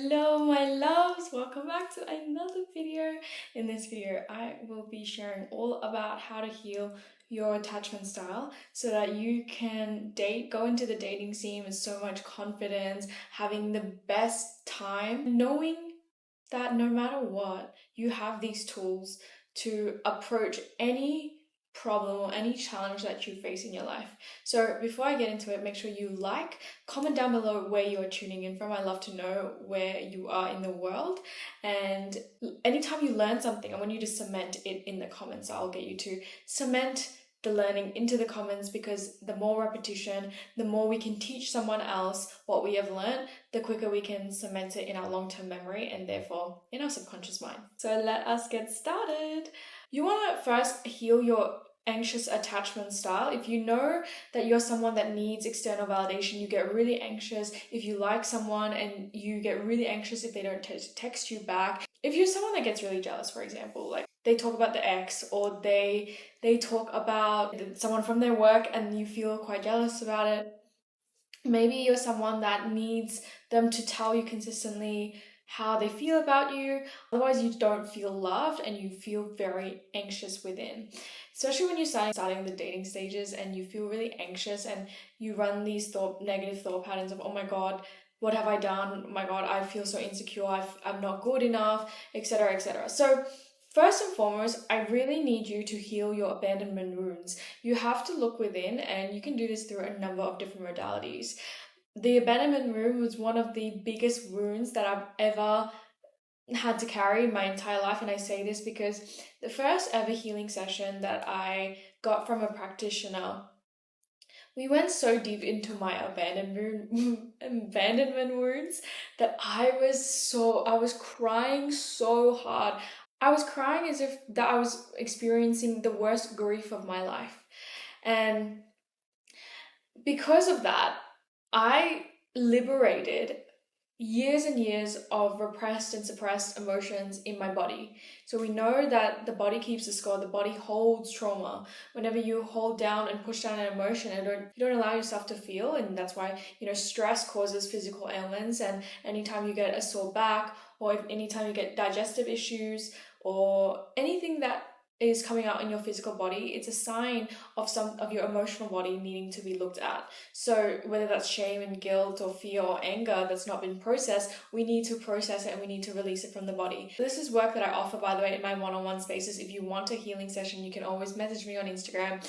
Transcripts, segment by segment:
Hello my loves, welcome back to another video. In this video I will be sharing all about how to heal your attachment style so that you can go into the dating scene with so much confidence, having the best time, knowing that no matter what, you have these tools to approach any problem or any challenge that you face in your life. So before I get into it, make sure you comment down below where you're tuning in from. I love to know where you are in the world, and anytime you learn something, I want you to cement it in the comments. So I'll get you to cement the learning into the comments, because the more repetition, the more we can teach someone else what we have learned, the quicker we can cement it in our long-term memory and therefore in our subconscious mind. So let us get started. You want to first heal your anxious attachment style. If you know that you're someone that needs external validation, you get really anxious if you like someone, and you get really anxious if they don't text you back. If you're someone that gets really jealous, for example, like they talk about the ex, or they talk about someone from their work and you feel quite jealous about it. Maybe you're someone that needs them to tell you consistently how they feel about you. Otherwise, you don't feel loved and you feel very anxious within. Especially when you're starting the dating stages and you feel really anxious and you run these negative thought patterns of, oh my God, what have I done? Oh my God, I feel so insecure. I'm not good enough, etc., etc. So first and foremost, I really need you to heal your abandonment wounds. You have to look within, and you can do this through a number of different modalities. The abandonment wound was one of the biggest wounds that I've ever had to carry my entire life. And I say this because the first ever healing session that I got from a practitioner, we went so deep into my abandonment wounds that I was crying so hard. I was crying as if that I was experiencing the worst grief of my life. And because of that, I liberated years and years of repressed and suppressed emotions in my body. So we know that the body keeps the score, the body holds trauma. Whenever you hold down and push down an emotion and you don't allow yourself to feel, and that's why, stress causes physical ailments, and anytime you get a sore back, or anytime you get digestive issues, or anything that is coming out in your physical body, it's a sign of some of your emotional body needing to be looked at. So whether that's shame and guilt or fear or anger that's not been processed, we need to process it and we need to release it from the body. This is work that I offer, by the way, in my one-on-one spaces. If you want a healing session, you can always message me on Instagram.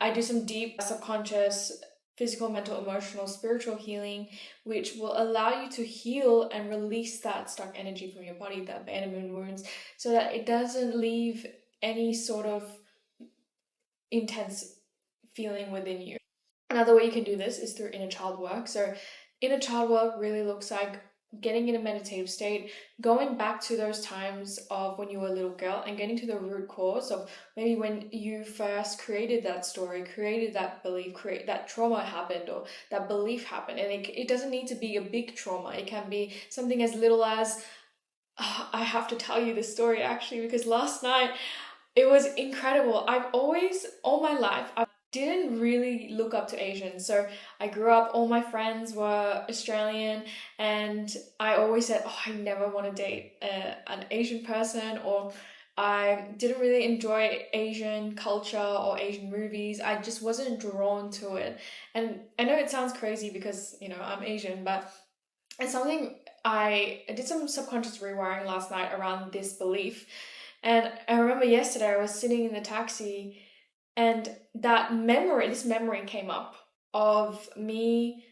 I do some deep subconscious physical, mental, emotional, spiritual healing, which will allow you to heal and release that stuck energy from your body, the abandonment wounds, so that it doesn't leave any sort of intense feeling within you. Another way you can do this is through inner child work. So inner child work really looks like getting in a meditative state, going back to those times of when you were a little girl and getting to the root cause of maybe when you first created that story, created that belief, that trauma happened, or that belief happened. And it doesn't need to be a big trauma. It can be something as little as, I have to tell you this story actually, because last night it was incredible. All my life, I didn't really look up to Asians. So I grew up, all my friends were Australian, and I always said, oh, I never want to date an Asian person, or I didn't really enjoy Asian culture or Asian movies. I just wasn't drawn to it. And I know it sounds crazy because, I'm Asian, but it's something I did some subconscious rewiring last night around this belief. And I remember yesterday I was sitting in the taxi, and this memory came up of me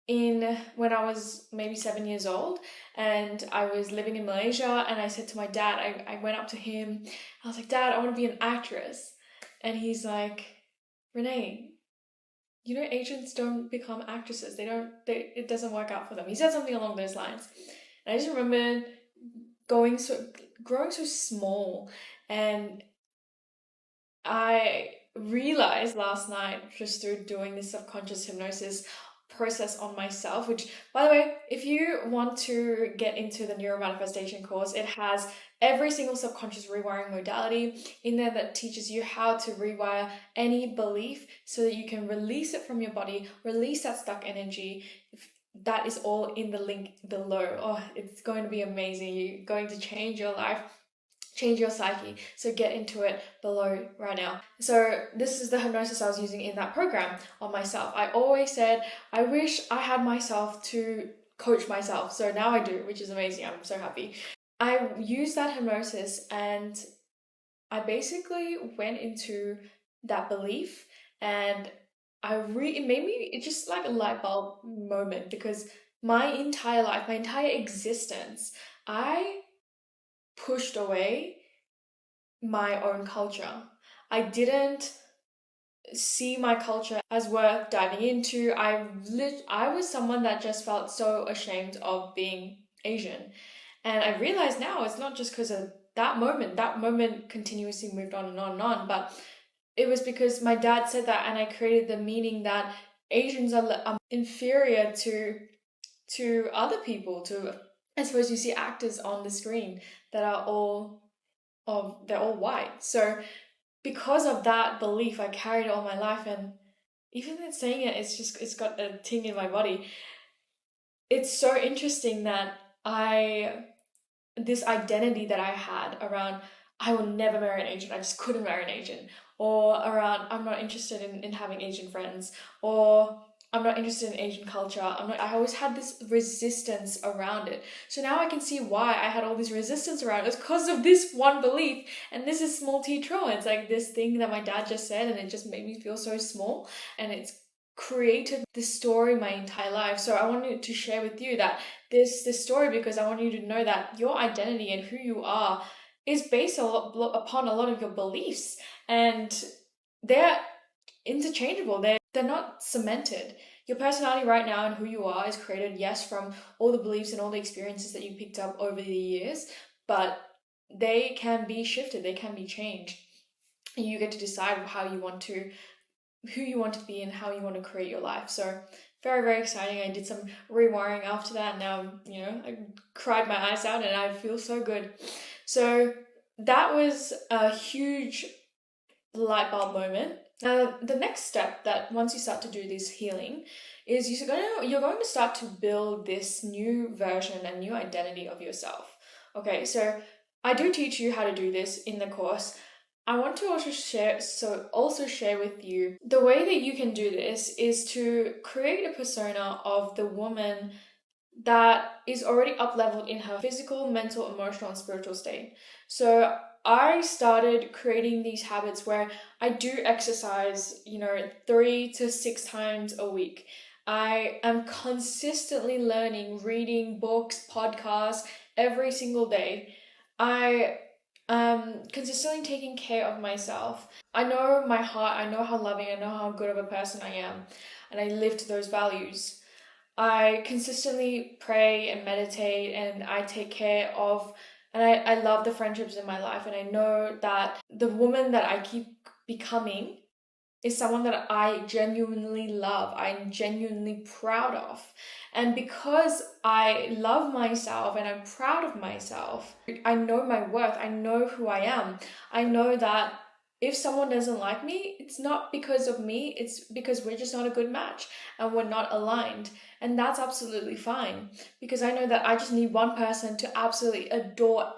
when I was maybe 7 years old, and I was living in Malaysia, and I said to my dad, I went up to him, I was like, Dad, I want to be an actress. And he's like, Renee, Asians don't become actresses. It doesn't work out for them. He said something along those lines. And I just remember growing so small, and I realized last night, just through doing this subconscious hypnosis process on myself, which, by the way, if you want to get into the neuromanifestation course, it has every single subconscious rewiring modality in there that teaches you how to rewire any belief so that you can release it from your body, release that stuck energy, that is all in the link below. Oh, it's going to be amazing. You're going to change your life, change your psyche. So get into it below right now. So this is the hypnosis I was using in that program on myself. I always said, I wish I had myself to coach myself. So now I do, which is amazing. I'm so happy. I used that hypnosis and I basically went into that belief, and it made me, it's just like a light bulb moment, because my entire life, my entire existence, I pushed away my own culture. I didn't see my culture as worth diving into. I was someone that just felt so ashamed of being Asian. And I realize now it's not just because of that moment. That moment continuously moved on and on and on. But it was because my dad said that, and I created the meaning that Asians are inferior to other people. To, I suppose, you see actors on the screen that are they're all white. So because of that belief, I carried it all my life, and even in saying it, it's got a ting in my body. It's so interesting that this identity that I had around, I will never marry an Asian, I just couldn't marry an Asian, or around, I'm not interested in having Asian friends, or I'm not interested in Asian culture. I always had this resistance around it. So now I can see why I had all this resistance around it. It's because of this one belief. And this is small T trauma. It's like this thing that my dad just said, and it just made me feel so small. And it's created this story my entire life. So I wanted to share with you that this story, because I want you to know that your identity and who you are is based upon a lot of your beliefs, and they're interchangeable. They're not cemented. Your personality right now and who you are is created, yes, from all the beliefs and all the experiences that you picked up over the years, but they can be shifted, they can be changed. And you get to decide who you want to be and how you want to create your life. So very, very exciting. I did some rewiring after that, and now, I cried my eyes out and I feel so good. So that was a huge light bulb moment. The next step, that once you start to do this healing, is you're going to start to build this new version and new identity of yourself. Okay, so I do teach you how to do this in the course. I want to also share with you the way that you can do this is to create a persona of the woman that is already up leveled in her physical, mental, emotional, and spiritual state. So I started creating these habits where I do exercise, 3 to 6 times a week. I am consistently learning, reading books, podcasts every single day. I am consistently taking care of myself. I know my heart, I know how loving, I know how good of a person I am, and I live to those values. I consistently pray and meditate, and I take care of, and I love the friendships in my life. And I know that the woman that I keep becoming is someone that I genuinely love, I'm genuinely proud of. And because I love myself and I'm proud of myself, I know my worth, I know who I am. I know that if someone doesn't like me, it's not because of me, it's because we're just not a good match and we're not aligned. And that's absolutely fine, because I know that I just need one person to absolutely adore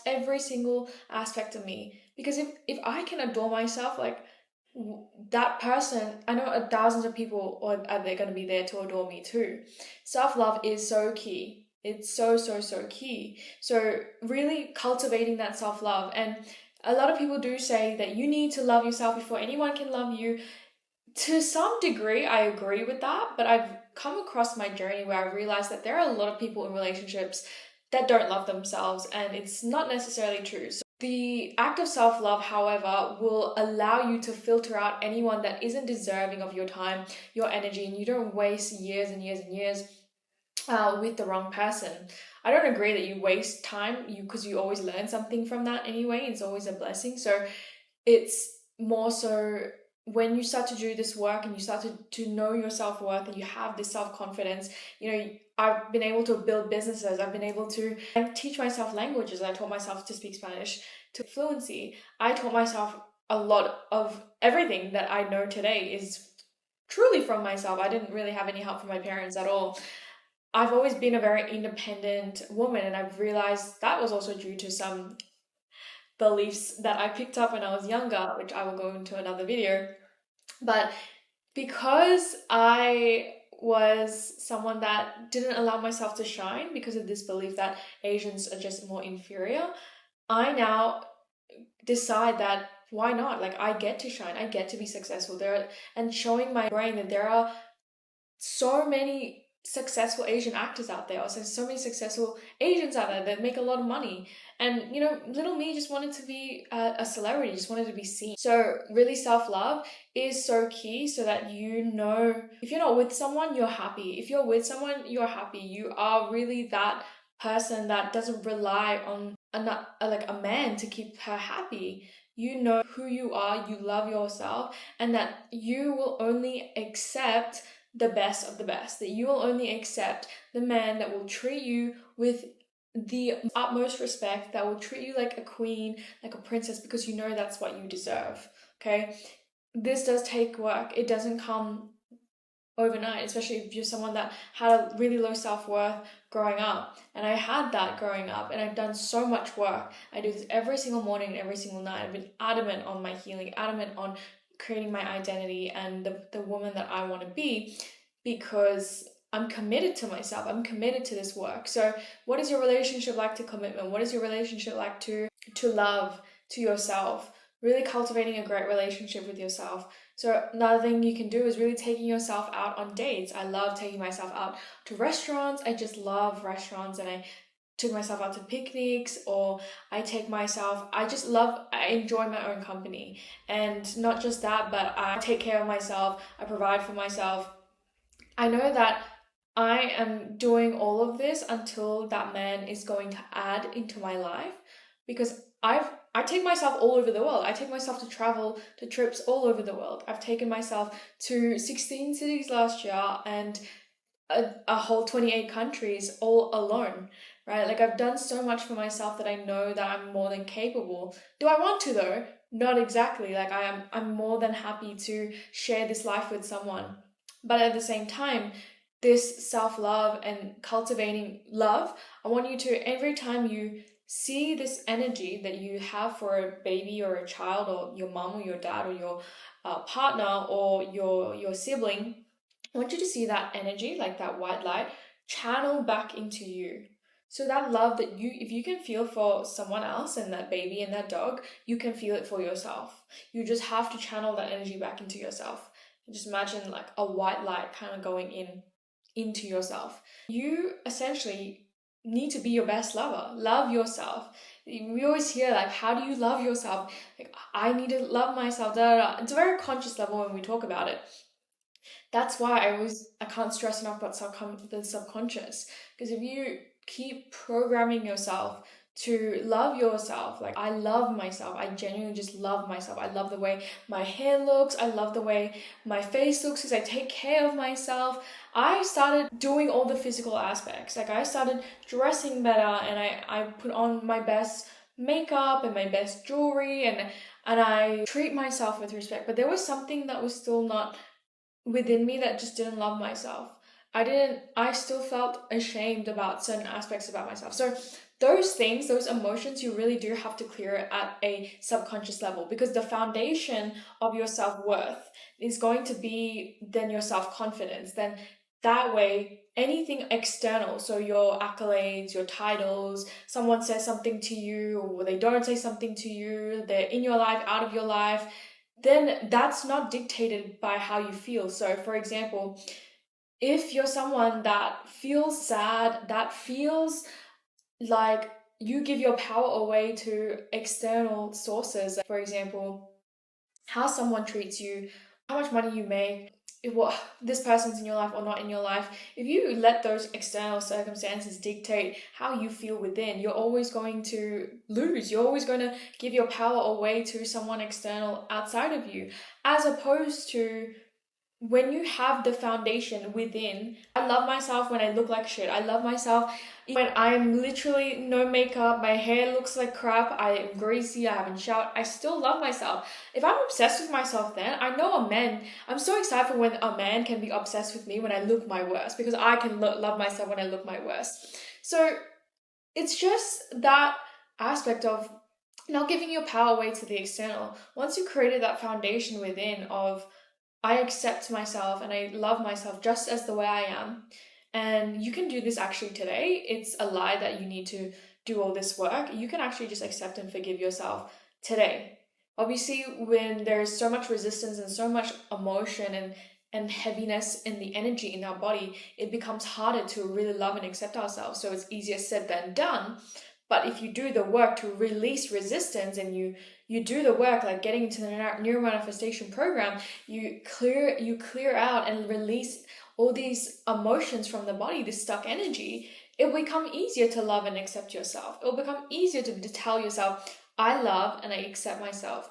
every single aspect of me. Because if I can adore myself, like, that person, I know thousands of people are they going to be there to adore me too. Self-love is so key. It's so, so, so key. So really cultivating that self-love. And a lot of people do say that you need to love yourself before anyone can love you. To some degree, I agree with that, but I've come across my journey where I realized that there are a lot of people in relationships that don't love themselves, and it's not necessarily true. So the act of self-love, however, will allow you to filter out anyone that isn't deserving of your time, your energy, and you don't waste years and years and years with the wrong person. I don't agree that you waste time, because you always learn something from that anyway. It's always a blessing. So it's more so when you start to do this work and you start to know your self-worth and you have this self-confidence, I've been able to build businesses. I've been able to teach myself languages. I taught myself to speak Spanish to fluency. I taught myself a lot of everything that I know today is truly from myself. I didn't really have any help from my parents at all. I've always been a very independent woman, and I've realized that was also due to some beliefs that I picked up when I was younger, which I will go into another video. But because I was someone that didn't allow myself to shine because of this belief that Asians are just more inferior, I now decide that why not? Like, I get to shine, I get to be successful there, and showing my brain that there are so many successful Asian actors out there, also so many successful Asians out there that make a lot of money. And little me just wanted to be a celebrity, just wanted to be seen. So really, self-love is so key, so that if you're not with someone, you're happy. If you're with someone, you're happy. You are really that person that doesn't rely on a man to keep her happy. You know who you are, you love yourself, and that you will only accept the best of the best, that you will only accept the man that will treat you with the utmost respect, that will treat you like a queen, like a princess, because you know that's what you deserve. Okay, this does take work. It doesn't come overnight, especially if you're someone that had a really low self-worth growing up. And I had that growing up, and I've done so much work. I do this every single morning and every single night. I've been adamant on my healing, adamant on creating my identity and the woman that I want to be, because I'm committed to myself. I'm committed to this work. So what is your relationship like to commitment? What is your relationship like to love, to yourself? Really cultivating a great relationship with yourself. So another thing you can do is really taking yourself out on dates. I love taking myself out to restaurants. I just love restaurants, and I took myself out to picnics, or I enjoy my own company. And not just that, but I take care of myself, I provide for myself. I know that I am doing all of this until that man is going to add into my life, because I take myself all over the world. I take myself to travel to trips all over the world. I've taken myself to 16 cities last year, and a whole 28 countries all alone, right? Like, I've done so much for myself that I know that I'm more than capable. Do I want to though? Not exactly. Like, I'm more than happy to share this life with someone. But at the same time, this self-love and cultivating love, I want you to, every time you see this energy that you have for a baby or a child, or your mom or your dad or your partner or your sibling, I want you to see that energy, like that white light, channel back into you. So that love that if you can feel for someone else and that baby and that dog, you can feel it for yourself. You just have to channel that energy back into yourself. And just imagine like a white light kind of going into yourself. You essentially need to be your best lover. Love yourself. We always hear like, how do you love yourself? Like, I need to love myself. Da, da, da. It's a very conscious level when we talk about it. That's why I can't stress enough about the subconscious, because if you keep programming yourself to love yourself, like, I love myself, I genuinely just love myself. I love the way my hair looks, I love the way my face looks because I take care of myself. I started doing all the physical aspects. Like, I started dressing better, and I put on my best makeup and my best jewelry, and I treat myself with respect. But there was something that was still not within me, that just didn't love myself. I still felt ashamed about certain aspects about myself. So those things, those emotions, you really do have to clear it at a subconscious level, because the foundation of your self-worth is going to be then your self-confidence. Then that way, anything external, so your accolades, your titles, someone says something to you, or they don't say something to you, they're in your life, out of your life, then that's not dictated by how you feel. So for example, if you're someone that feels sad, that feels like you give your power away to external sources, for example, how someone treats you, how much money you make, what this person's in your life or not in your life, if you let those external circumstances dictate how you feel within, you're always going to lose. You're always going to give your power away to someone external outside of you, as opposed to when you have the foundation within, I love myself when I look like shit. I love myself when I'm literally no makeup, my hair looks like crap, I am greasy, I haven't showered. I still love myself. If I'm obsessed with myself, then I know I'm so excited for when a man can be obsessed with me when I look my worst, because I can love myself when I look my worst. So it's just that aspect of not giving your power away to the external. Once you created that foundation within of, I accept myself and I love myself just as the way I am. And you can do this actually today. It's a lie that you need to do all this work. You can actually just accept and forgive yourself today. Obviously, when there's so much resistance and so much emotion and heaviness in the energy in our body, it becomes harder to really love and accept ourselves. So it's easier said than done. But if you do the work to release resistance and you do the work, like getting into the neuromanifestation manifestation program, you clear out and release all these emotions from the body, this stuck energy, it will become easier to love and accept yourself. It will become easier to tell yourself, I love and I accept myself.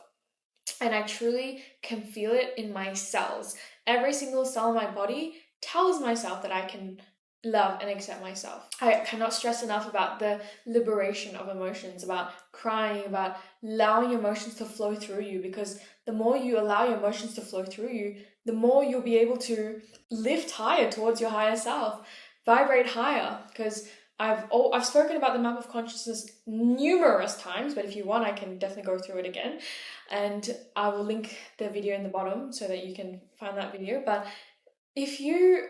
And I truly can feel it in my cells. Every single cell in my body tells myself that I can love and accept myself. I cannot stress enough about the liberation of emotions, about crying, about allowing emotions to flow through you, because the more you allow your emotions to flow through you, the more you'll be able to lift higher towards your higher self, vibrate higher. Because I've spoken about the map of consciousness numerous times, but if you want, I can definitely go through it again. And I will link the video in the bottom so that you can find that video. But if you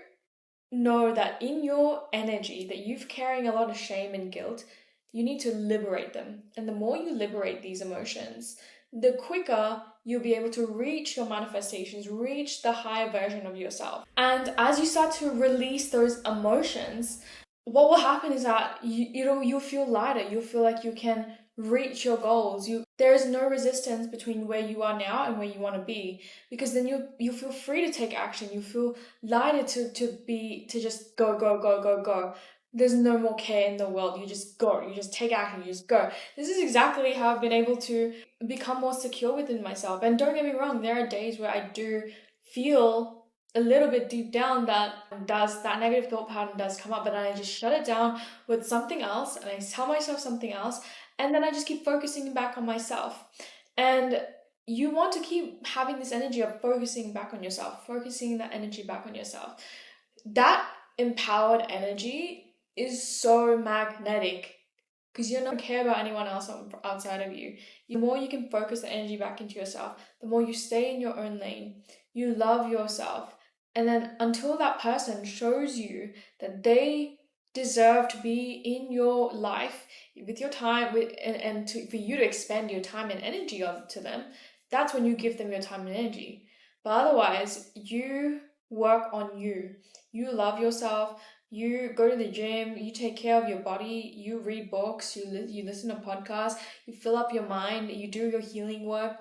know that in your energy that you're carrying a lot of shame and guilt, you need to liberate them. And the more you liberate these emotions, the quicker you'll be able to reach your manifestations, reach the higher version of yourself. And as you start to release those emotions, what will happen is that you'll feel lighter. You'll feel like you can reach your goals. There is no resistance between where you are now and where you want to be, because then you feel free to take action. You feel lighter to just go. There's no more care in the world. You just go. You just take action. You just go. This is exactly how I've been able to become more secure within myself. And don't get me wrong, there are days where I do feel a little bit deep down that negative thought pattern does come up, but then I just shut it down with something else and I tell myself something else, and then I just keep focusing back on myself. And you want to keep having this energy of focusing back on yourself, focusing that energy back on yourself. That empowered energy is so magnetic, because you don't care about anyone else outside of you. The more you can focus the energy back into yourself, the more you stay in your own lane, you love yourself. And then until that person shows you that they deserve to be in your life with your time, for you to expend your time and energy to them, that's when you give them your time and energy. But otherwise, you work on you. You love yourself. You go to the gym, you take care of your body, you read books, you listen to podcasts, you fill up your mind, you do your healing work,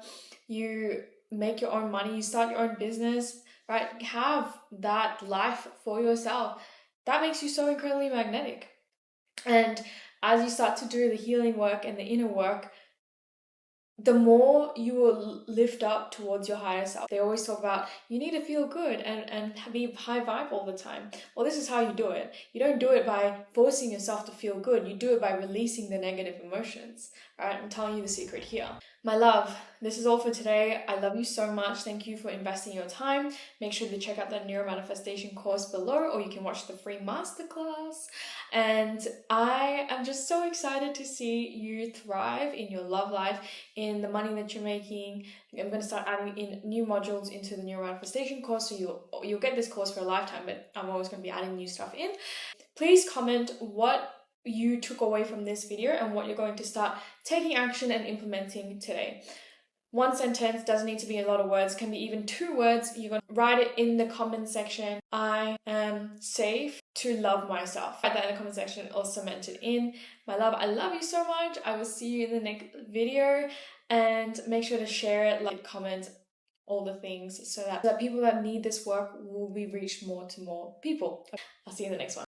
you make your own money, you start your own business, right? Have that life for yourself. That makes you so incredibly magnetic. And as you start to do the healing work and the inner work, the more you will lift up towards your higher self. They always talk about you need to feel good and be high vibe all the time. Well, this is how you do it. You don't do it by forcing yourself to feel good. You do it by releasing the negative emotions. All right, I'm telling you the secret here. My love, this is all for today. I love you so much. Thank you for investing your time. Make sure to check out the Neuro Manifestation course below, or you can watch the free masterclass. And I am just so excited to see you thrive in your love life, in the money that you're making. I'm going to start adding in new modules into the Neuro Manifestation course, so you'll get this course for a lifetime, but I'm always going to be adding new stuff in. Please comment what you took away from this video and what you're going to start taking action and implementing today. One sentence, doesn't need to be a lot of words, can be even 2 words. You're going to write it in the comment section. I am safe to love myself. Write that in the comment section or cement it in. My love, I love you so much. I will see you in the next video, and make sure to share it, like, comment, all the things, so that people that need this work will be reached more to more people. I'll see you in the next one.